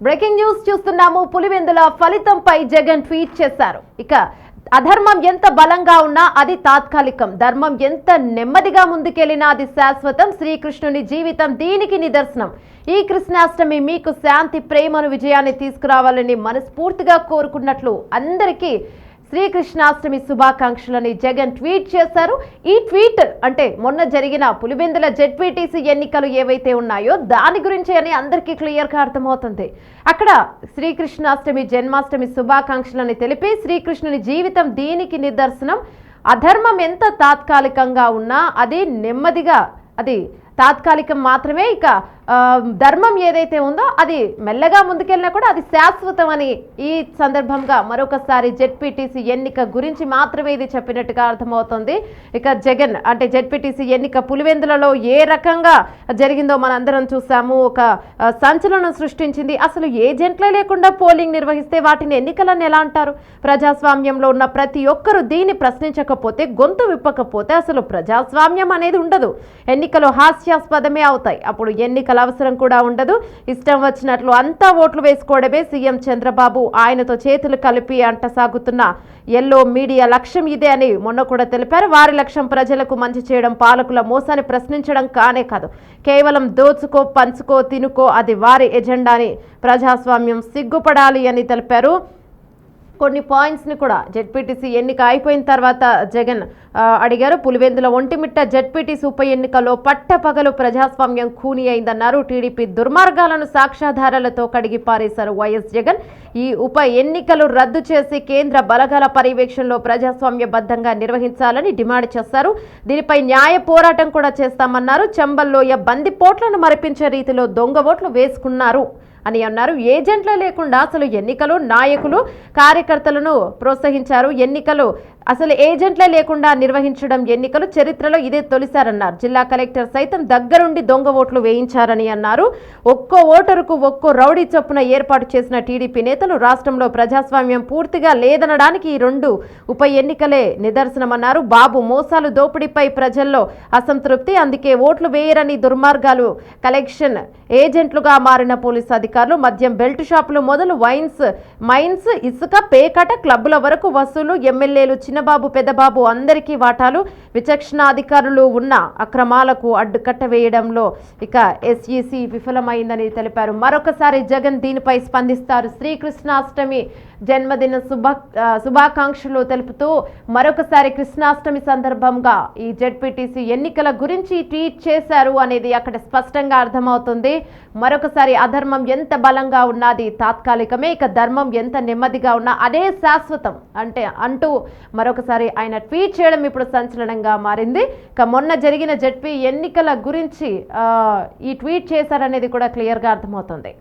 Breaking news చూస్తున్నాము. Pulivendula ఫలితంపై Jagan tweet చేశారు. ఇక అధర్మం ఎంత బలంగా ఉన్నా అది తాత్కాలికం, ధర్మం ఎంత నెమ్మదిగా ముందుకెళ్లినా అది శాశ్వతం. శ్రీకృష్ణుని జీవితం దీనికి నిదర్శనం. ఈ కృష్ణాష్టమి మీకు శాంతి, ప్రేమను, విజయాన్ని తీసుకురావాలని మనస్ఫూర్తిగా కోరుకున్నట్లు అందరికీ శ్రీకృష్ణాష్టమి శుభాకాంక్షలని జగన్ ట్వీట్ చేశారు. ఈ ట్వీట్ అంటే మొన్న జరిగిన పులివెందుల జెడ్పీటీసీ ఎన్నికలు ఏవైతే ఉన్నాయో దాని గురించి అని అందరికీ క్లియర్గా అర్థమవుతుంది. అక్కడ శ్రీకృష్ణాష్టమి, జన్మాష్టమి శుభాకాంక్షలని తెలిపి శ్రీకృష్ణుని జీవితం దీనికి నిదర్శనం. అధర్మం ఎంత తాత్కాలికంగా ఉన్నా అది నెమ్మదిగా, అది తాత్కాలికం మాత్రమే. ఇక ధర్మం ఏదైతే ఉందో అది మెల్లగా ముందుకెళ్ళినా కూడా అది శాశ్వతం అని ఈ సందర్భంగా మరొకసారి జెడ్పీటీసీ ఎన్నిక గురించి మాత్రమే ఇది చెప్పినట్టుగా అర్థమవుతుంది. ఇక జగన్ అంటే జెడ్పీటీసీ ఎన్నిక పులివెందులలో ఏ రకంగా జరిగిందో మనందరం చూసాము. ఒక సంచలనం సృష్టించింది. అసలు ఏజెంట్లే లేకుండా పోలింగ్ నిర్వహిస్తే వాటిని ఎన్నికలను ఎలా అంటారు? ప్రజాస్వామ్యంలో ఉన్న ప్రతి ఒక్కరూ దీన్ని ప్రశ్నించకపోతే, గొంతు విప్పకపోతే అసలు ప్రజాస్వామ్యం అనేది ఉండదు. ఎన్నికలు హాస్యాస్పదమే అవుతాయి. అప్పుడు ఎన్నికల అవసరం కూడా ఉండదు. ఇష్టం వచ్చినట్లు అంతా ఓట్లు వేసుకోవడమే సీఎం చంద్రబాబు ఆయనతో చేతులు కలిపి అంటసాగుతున్న ఎల్లో మీడియా లక్ష్యం ఇదే అని మొన్న కూడా తెలిపారు. వారి లక్ష్యం ప్రజలకు మంచి చేయడం, పాలకుల మోసాన్ని ప్రశ్నించడం కానే కాదు. కేవలం దోచుకో, పంచుకో, తినుకో అది వారి ఎజెండా అని ప్రజాస్వామ్యం సిగ్గుపడాలి అని తెలిపారు. కొన్ని పాయింట్స్ని కూడా జెడ్పీటీసీ ఎన్నిక అయిపోయిన తర్వాత జగన్ అడిగారు. పులివెందుల ఒంటిమిట్ట జెడ్పీటీసీ ఉప ఎన్నికల్లో పట్టపగలు ప్రజాస్వామ్యం ఖూనీ అయిందన్నారు. టీడీపీ దుర్మార్గాలను సాక్ష్యాధారాలతో కడిగి పారేశారు వైఎస్ జగన్. ఈ ఉప ఎన్నికలు రద్దు చేసి కేంద్ర బలగాల పర్యవేక్షణలో ప్రజాస్వామ్యబద్ధంగా నిర్వహించాలని డిమాండ్ చేశారు. దీనిపై న్యాయ పోరాటం కూడా చేస్తామన్నారు. చంబల్లోయ బందిపోట్లను మరిపించే రీతిలో దొంగ ఓట్లు వేసుకున్నారు అని అన్నారు. ఏజెంట్లే లేకుండా అసలు ఎన్నికలు, నాయకులు, కార్యకర్తలను ప్రోత్సహించారు. ఎన్నికలు అసలు ఏజెంట్లే లేకుండా నిర్వహించడం ఎన్నికలు చరిత్రలో ఇదే తొలిసారన్నారు. జిల్లా కలెక్టర్ సైతం దగ్గరుండి దొంగ ఓట్లు వేయించారని అన్నారు. ఒక్కో ఓటరుకు ఒక్కో రౌడీ చొప్పున ఏర్పాటు చేసిన టీడీపీ నేతలు రాష్ట్రంలో ప్రజాస్వామ్యం పూర్తిగా లేదనడానికి ఈ రెండు ఉప ఎన్నికలే నిదర్శనమన్నారు. బాబు మోసాలు, దోపిడీపై ప్రజల్లో అసంతృప్తి, అందుకే ఓట్లు వేయరని దుర్మార్గాలు కలెక్షన్ ఏజెంట్లుగా మారిన పోలీసు అధికారులు, మద్యం బెల్ట్ షాపులు మొదలు వైన్స్, మైన్స్, ఇసుక, పేకాట క్లబ్బుల వరకు వసూలు, ఎమ్మెల్యేలు చిన్నబాబు, పెద్దబాబు అందరికీ వాటాలు, విచక్షణ అధికారులు ఉన్న అక్రమాలకు అడ్డుకట్ట వేయడంలో ఇక ఎస్ఈసి విఫలమైందని తెలిపారు. మరొకసారి జగన్ దీనిపై స్పందిస్తారు. శ్రీకృష్ణాష్టమి జన్మదిన శుభాకాంక్షలు తెలుపుతూ మరొకసారి కృష్ణాష్టమి సందర్భంగా ఈ జెడ్పీటీసీ ఎన్నికల గురించి ట్వీట్ చేశారు అనేది అక్కడ స్పష్టంగా అర్థమవుతుంది. మరొకసారి అధర్మం ఎంత బలంగా ఉన్నది తాత్కాలికమే, ఇక ధర్మం ఎంత నెమ్మదిగా ఉన్నా అదే శాశ్వతం అంటూ మరొకసారి ఆయన ట్వీట్ చేయడం ఇప్పుడు సంచలనంగా మారింది. ఇక మొన్న జరిగిన జెడ్పీ ఎన్నికల గురించి ఈ ట్వీట్ చేశారనేది కూడా క్లియర్గా అర్థమవుతుంది.